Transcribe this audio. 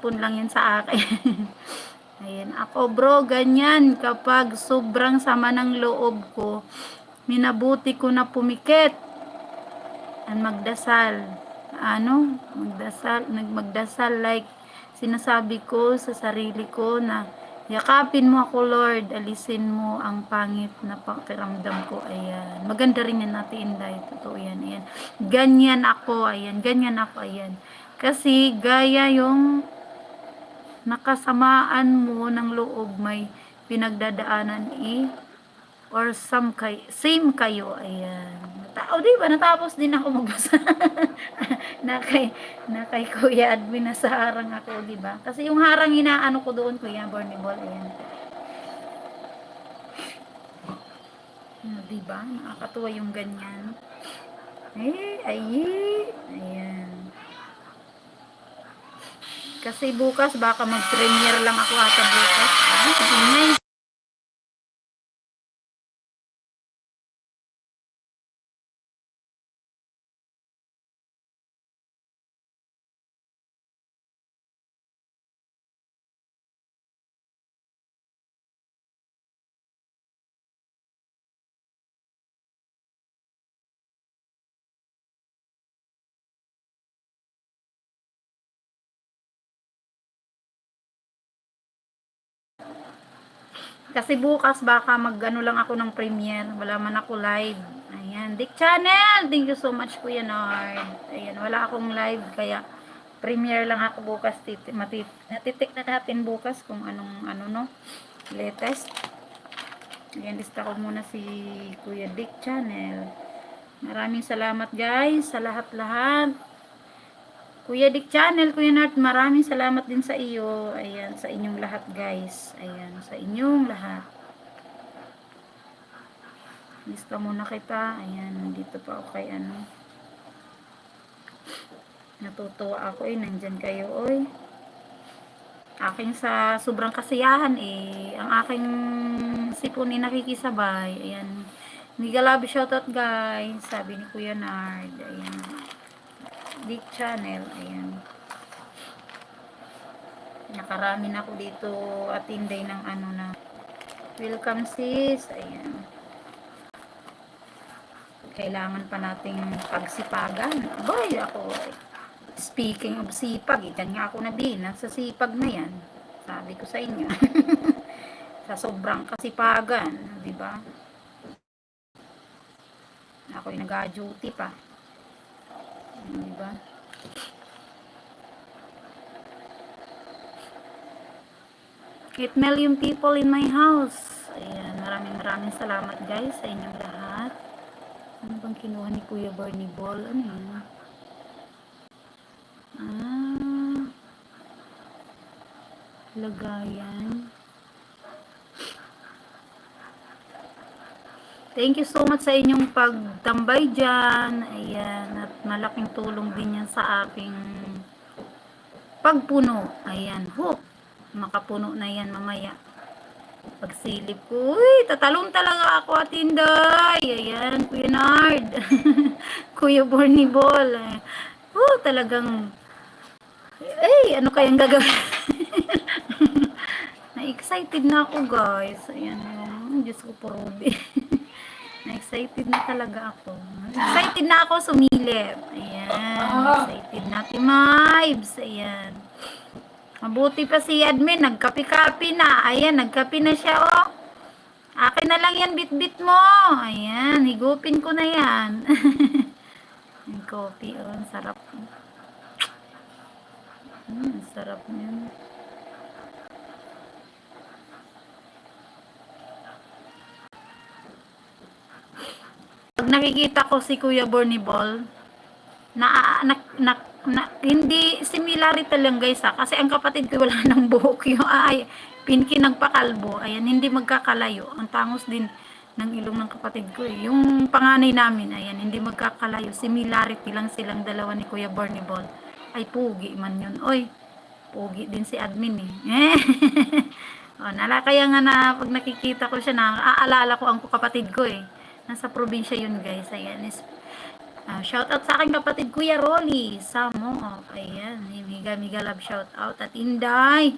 hapon lang yan sa akin. Ayan, ako bro, ganyan. Kapag sobrang sama ng loob ko, minabuti ko na pumikit. Magdasal. Magdasal like sinasabi ko sa sarili ko na yakapin mo ako Lord, alisin mo ang pangit na pakiramdam ko. Ayan. Maganda rin yan natin, Inday. Totoo yan. Ayan. Ganyan ako. Ayan. Ganyan ako. Ayan. Kasi gaya yung nakasamaan mo ng loob may pinagdadaanan or same kayo. Ayan. Di ba? Natapos din ako magbasa. na kay Kuya Admin na sa harang ako, di ba? Kasi yung harang inaano ko doon, Kuya Bornibol. Ayan. Di ba? Nakakatuwa yung ganyan. Ayan. Kasi bukas baka mag-premiere lang ako ata bukas. Ingay. Kasi bukas baka mag-ano lang ako ng premiere. Wala man ako live. Ayan. Dick Channel! Thank you so much, Kuya Nard. Ayan. Wala akong live. Kaya premiere lang ako bukas. Natitik na natin bukas kung anong latest. Ayan. Lista ko muna si Kuya Dick Channel. Maraming salamat guys sa lahat-lahat. Kuya Dick Channel, Kuya Nart, maraming salamat din sa iyo. Ayan, sa inyong lahat guys. Ayan, sa inyong lahat. Lista muna kita. Ayan, nandito pa ako kay Natutuwa ako nandyan kayo Aking sa sobrang kasiyahan ang aking sipon nakikisabay. Ayan. Mega love shoutout guys. Sabi ni Kuya Nard. Ayan. Dick Channel, ayan. Nakarami na ako dito at Inday ng na welcome sis, ayan. Kailangan pa nating pagsipagan. Boy, ako speaking of sipag, dyan nga ako nabina sa sipag na yan. Sabi ko sa inyo. Sa sobrang kasipagan, di ba? Ako'y nag-duty pa. Diba? 8 million people in my house. Ayan, maraming salamat guys sa inyong lahat. Ano bang kinuha ni Kuya Barney Ball? Ano yun? Lagayan. Thank you so much sa inyong pagtambay dyan. Ayan. At malaking tulong din yan sa aking pagpuno. Ayan. Hope. Makapuno na yan mamaya. Pagsilip ko. Uy, tatalon talaga ako at Inday. Ayan. Kuya Nard. Kuya Borney Ball. Talagang ano kayang gagawin? Na-excited na ako guys. Ayan. Diyos ko po, Ruby. Na-excited na talaga ako. Excited na ako sumilip. Ayan. Excited na Timibes. Ayan. Mabuti pa si admin. Nagkapi-kapi na. Ayan. Nagkapi na siya Akin na lang yan bit-bit mo. Ayan. Higupin ko na yan. Yung coffee. Ang sarap. Ang sarap niyan. Pag nakikita ko si Kuya Borney Ball, hindi similarity lang guys kasi ang kapatid ko wala ng buhok yung pinki nagpakalbo. Ayan, hindi magkakalayo. Ang tangos din ng ilong ng kapatid ko Yung panganay namin, ayan, hindi magkakalayo. Similarity lang silang dalawa ni Kuya Borney Ball. Ay, pugi man yun. Pugi din si admin kaya nga na pag nakikita ko siya, naaalala ko ang kapatid ko Nasa probinsya yun guys. Ayan. Shout out sa aking kapatid Kuya Rolly Samo. Ayan, miga love shout out at Inday.